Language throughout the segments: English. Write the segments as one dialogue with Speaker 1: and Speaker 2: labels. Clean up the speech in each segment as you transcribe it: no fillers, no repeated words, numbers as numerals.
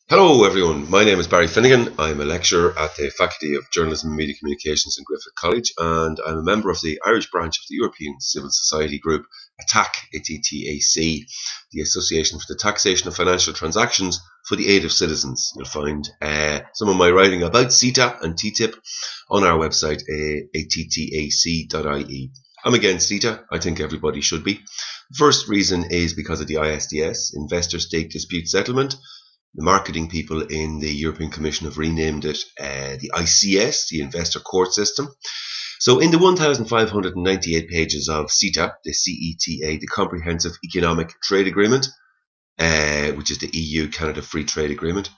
Speaker 1: Hello everyone, my name is Barry Finnegan. I'm a lecturer at the Faculty of Journalism and Media Communications in Griffith College, and I'm a member of the Irish branch of the European Civil Society group ATTAC, ATTAC, the Association for the Taxation of Financial Transactions for the Aid of Citizens. You'll find some of my writing about CETA and TTIP on our website, atttac.ie. I'm against CETA. I think everybody should be. The first reason is because of the ISDS, Investor State Dispute Settlement. The marketing people in the European Commission have renamed it the ICS, the Investor Court System. So in the 1,598 pages of CETA, the CETA, the Comprehensive Economic Trade Agreement, which is the EU-Canada Free Trade Agreement,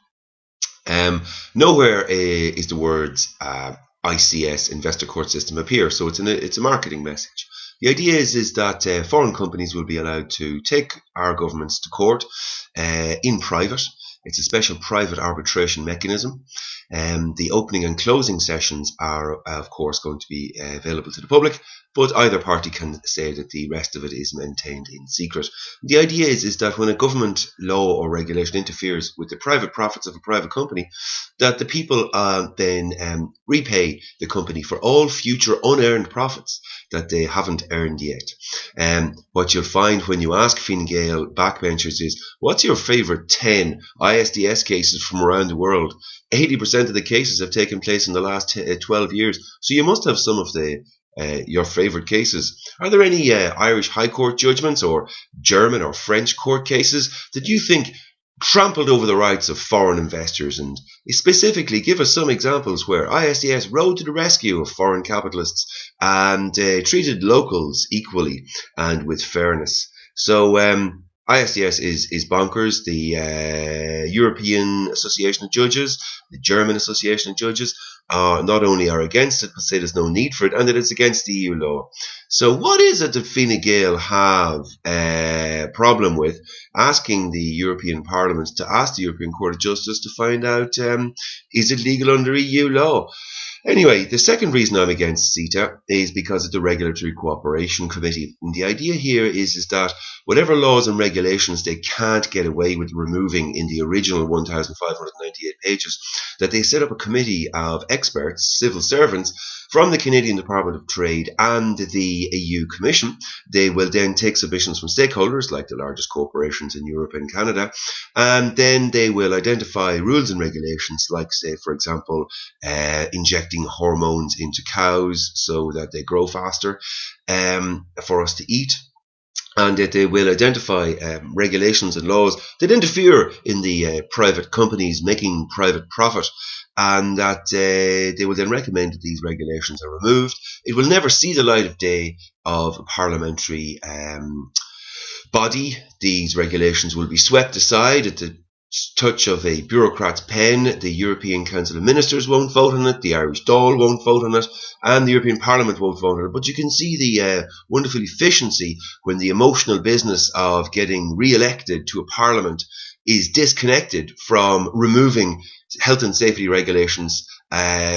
Speaker 1: nowhere is the words ICS, Investor Court System, appear. So it's a marketing message. The idea is that foreign companies will be allowed to take our governments to court in private. It's a special private arbitration mechanism. The opening and closing sessions are, of course, going to be available to the public, but either party can say that the rest of it is maintained in secret. The idea is that when a government law or regulation interferes with the private profits of a private company, that the people then repay the company for all future unearned profits that they haven't earned yet. What you'll find when you ask Fine Gael backbenchers is, what's your favourite 10 ISDS cases from around the world? 80% of the cases have taken place in the last 12 years. So you must have some of your favourite cases. Are there any Irish High Court judgments or German or French court cases that you think trampled over the rights of foreign investors? And specifically, give us some examples where ISDS rode to the rescue of foreign capitalists and treated locals equally and with fairness. So ISDS is bonkers. The European Association of Judges, the German Association of Judges, not only are against it, but say there's no need for it, and that it's against the EU law. So what is it that Fine Gael have a problem with asking the European Parliament to ask the European Court of Justice to find out, is it legal under EU law? Anyway, the second reason I'm against CETA is because of the Regulatory Cooperation Committee. And the idea here is that whatever laws and regulations they can't get away with removing in the original 1,598 pages, that they set up a committee of experts, civil servants, from the Canadian Department of Trade and the EU Commission. They will then take submissions from stakeholders like the largest corporations in Europe and Canada, and then they will identify rules and regulations like, say, for example, injecting hormones into cows so that they grow faster for us to eat. And that they will identify regulations and laws that interfere in the private companies making private profit, and that they will then recommend that these regulations are removed. It will never see the light of day of a parliamentary body. These regulations will be swept aside at the touch of a bureaucrat's pen. The European Council of Ministers won't vote on it, the Irish Dáil won't vote on it, and the European Parliament won't vote on it. But you can see the wonderful efficiency when the emotional business of getting re-elected to a parliament is disconnected from removing health and safety regulations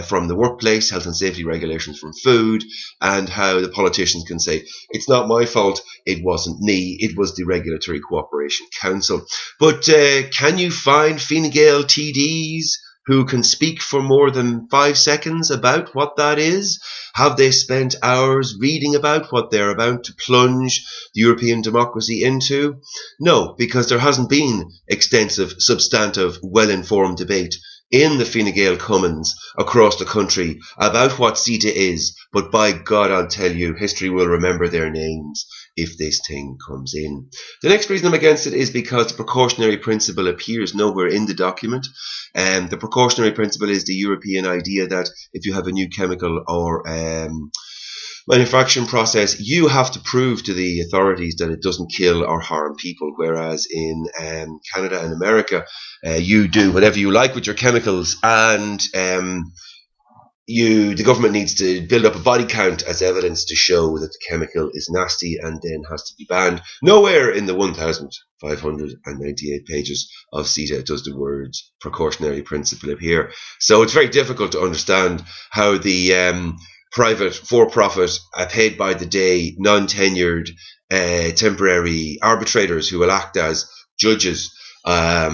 Speaker 1: from the workplace, health and safety regulations from food, and how the politicians can say, it's not my fault, it wasn't me, it was the Regulatory Cooperation Council. But can you find Fine Gael TDs who can speak for more than 5 seconds about what that is? Have they spent hours reading about what they're about to plunge the European democracy into? No, because there hasn't been extensive, substantive, well-informed debate in the Fine Gael Commons across the country about what CETA is. But by God, I'll tell you, history will remember their names if this thing comes in. The next reason I'm against it is because the precautionary principle appears nowhere in the document. The precautionary principle is the European idea that if you have a new chemical or manufacturing process, you have to prove to the authorities that it doesn't kill or harm people, whereas in Canada and America, you do whatever you like with your chemicals, and the government needs to build up a body count as evidence to show that the chemical is nasty and then has to be banned. Nowhere in the 1,598 pages of CETA does the words precautionary principle appear. So it's very difficult to understand how the private, for-profit, paid by the day, non-tenured, temporary arbitrators who will act as judges are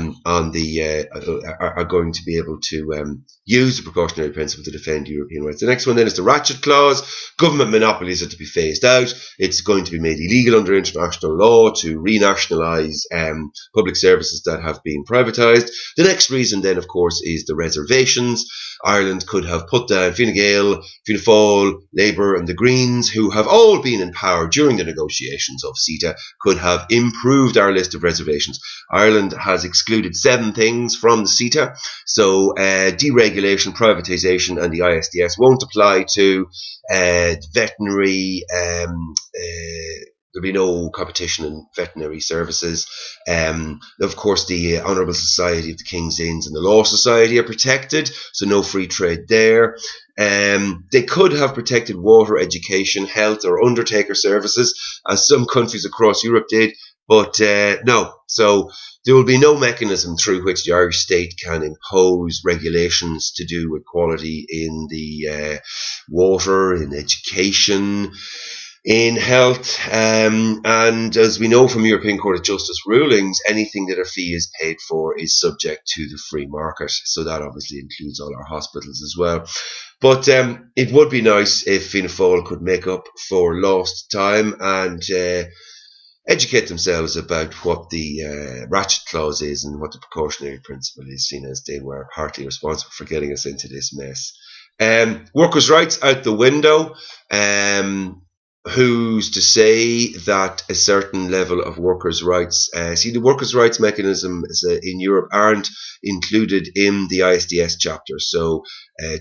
Speaker 1: going to be able to use the precautionary principle to defend European rights. The next one then is the ratchet clause. Government monopolies are to be phased out. It's going to be made illegal under international law to re-nationalise public services that have been privatised. The next reason then, of course, is the reservations. Ireland could have put down Fine Gael, Fianna Fáil, Labour and the Greens, who have all been in power during the negotiations of CETA, could have improved our list of reservations. Ireland has excluded 7 things from the CETA, so deregulation, privatisation and the ISDS won't apply to veterinary. There'll be no competition in veterinary services. Of course, the Honourable Society of the King's Inns and the Law Society are protected, so no free trade there. They could have protected water, education, health or undertaker services, as some countries across Europe did, but no. So there will be no mechanism through which the Irish state can impose regulations to do with quality in the water, in education, in health, and as we know from European Court of Justice rulings, anything that a fee is paid for is subject to the free market. So that obviously includes all our hospitals as well. But it would be nice if Fianna Fáil could make up for lost time and educate themselves about what the ratchet clause is and what the precautionary principle is, seen as they were partly responsible for getting us into this mess. Workers' rights out the window. Who's to say that a certain level of workers' rights, the workers' rights mechanisms in Europe aren't included in the ISDS chapter. So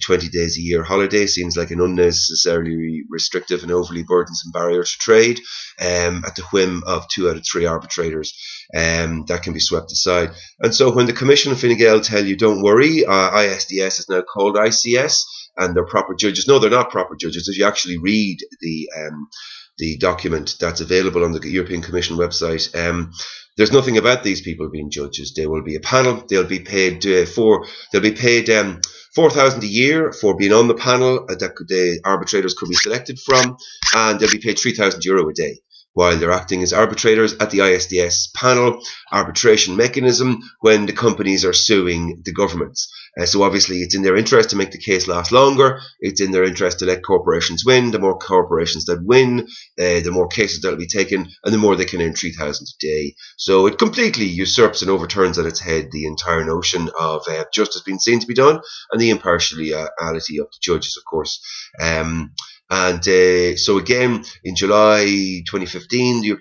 Speaker 1: 20 days a year holiday seems like an unnecessarily restrictive and overly burdensome barrier to trade at the whim of 2 out of 3 arbitrators. That can be swept aside. And so when the Commission and Fine Gael tell you, don't worry, ISDS is now called ICS, and they're proper judges. No, they're not proper judges. If you actually read the document that's available on the European Commission website, there's nothing about these people being judges. There will be a panel. They'll be paid $4,000 a year for being on the panel that the arbitrators could be selected from, and they'll be paid €3,000 a day while they're acting as arbitrators at the ISDS panel arbitration mechanism when the companies are suing the governments. So obviously it's in their interest to make the case last longer. It's in their interest to let corporations win. The more corporations that win, the more cases that will be taken, and the more they can earn $3,000 a day. So it completely usurps and overturns on its head the entire notion of justice being seen to be done and the impartiality of the judges, of course. So again, in July 2015, the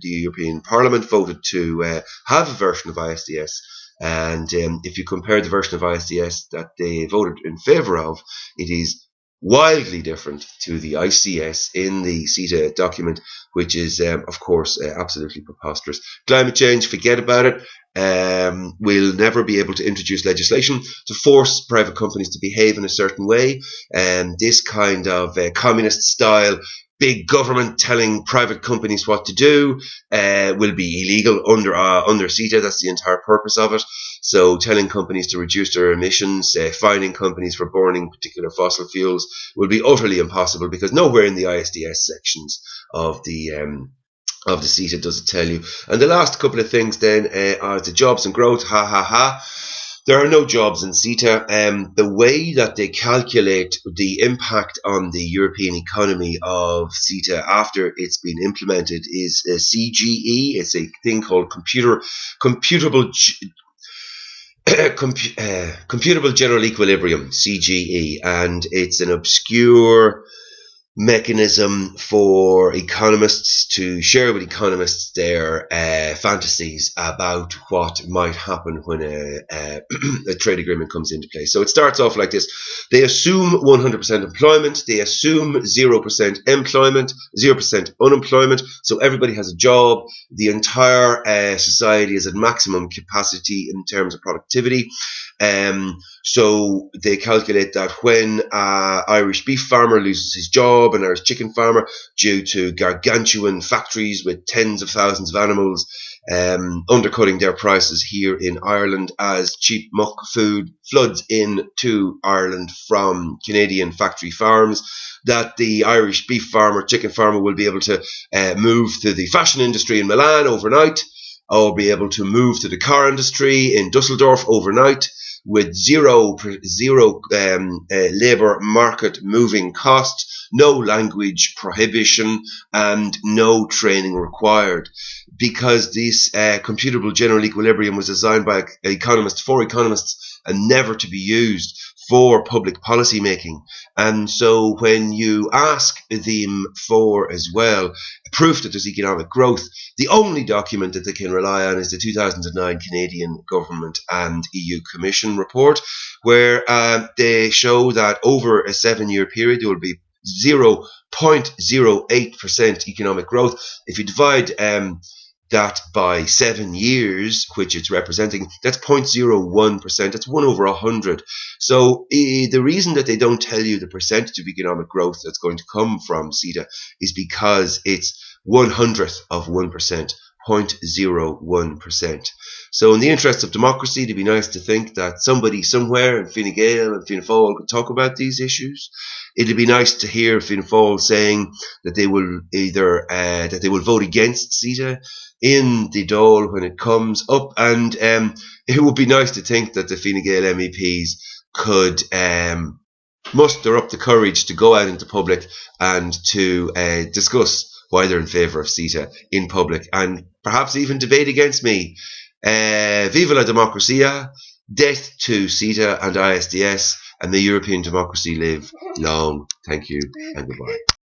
Speaker 1: European Parliament voted to have a version of ISDS. And if you compare the version of ISDS that they voted in favour of, it is wildly different to the ICS in the CETA document, which is, of course, absolutely preposterous. Climate change, forget about it. We'll never be able to introduce legislation to force private companies to behave in a certain way. This kind of communist style big government telling private companies what to do will be illegal under CETA. That's the entire purpose of it. So telling companies to reduce their emissions, fining companies for burning particular fossil fuels will be utterly impossible, because nowhere in the ISDS sections of the CETA does it tell you. And the last couple of things then are the jobs and growth. Ha ha ha. There are no jobs in CETA. The way that they calculate the impact on the European economy of CETA after it's been implemented is a CGE. It's a thing called computable general equilibrium, CGE, and it's an obscure mechanism for economists to share with economists their fantasies about what might happen when a trade agreement comes into place. So it starts off like this. They assume 100% employment. They assume 0% employment, 0% unemployment. So everybody has a job. The entire society is at maximum capacity in terms of productivity. So they calculate that when an Irish beef farmer loses his job, an Irish chicken farmer, due to gargantuan factories with tens of thousands of animals undercutting their prices here in Ireland as cheap muck food floods into Ireland from Canadian factory farms, that the Irish beef farmer, chicken farmer will be able to move to the fashion industry in Milan overnight. I'll be able to move to the car industry in Dusseldorf overnight with zero labour market moving costs, no language prohibition, and no training required. Because this computable general equilibrium was designed by economists for economists and never to be used for public policy making. And so when you ask them for as well proof that there's economic growth, the only document that they can rely on is the 2009 Canadian Government and EU Commission report, where they show that over a 7-year period there will be 0.08% economic growth. If you divide that by 7 years, which it's representing, that's 0.01%. That's 1 over 100. So the reason that they don't tell you the percentage of economic growth that's going to come from CETA is because it's 1/100th of 1%, 0.01%. So in the interest of democracy, it'd be nice to think that somebody somewhere in Fine Gael and Fianna Fáil could talk about these issues. It'd be nice to hear Fianna Fáil saying that they will that they will vote against CETA in the Dáil when it comes up, and it would be nice to think that the Fine Gael MEPs could muster up the courage to go out into public and to discuss why they're in favour of CETA in public, and perhaps even debate against me. Viva la democracia, death to CETA and ISDS, and may European democracy live long. Thank you and goodbye.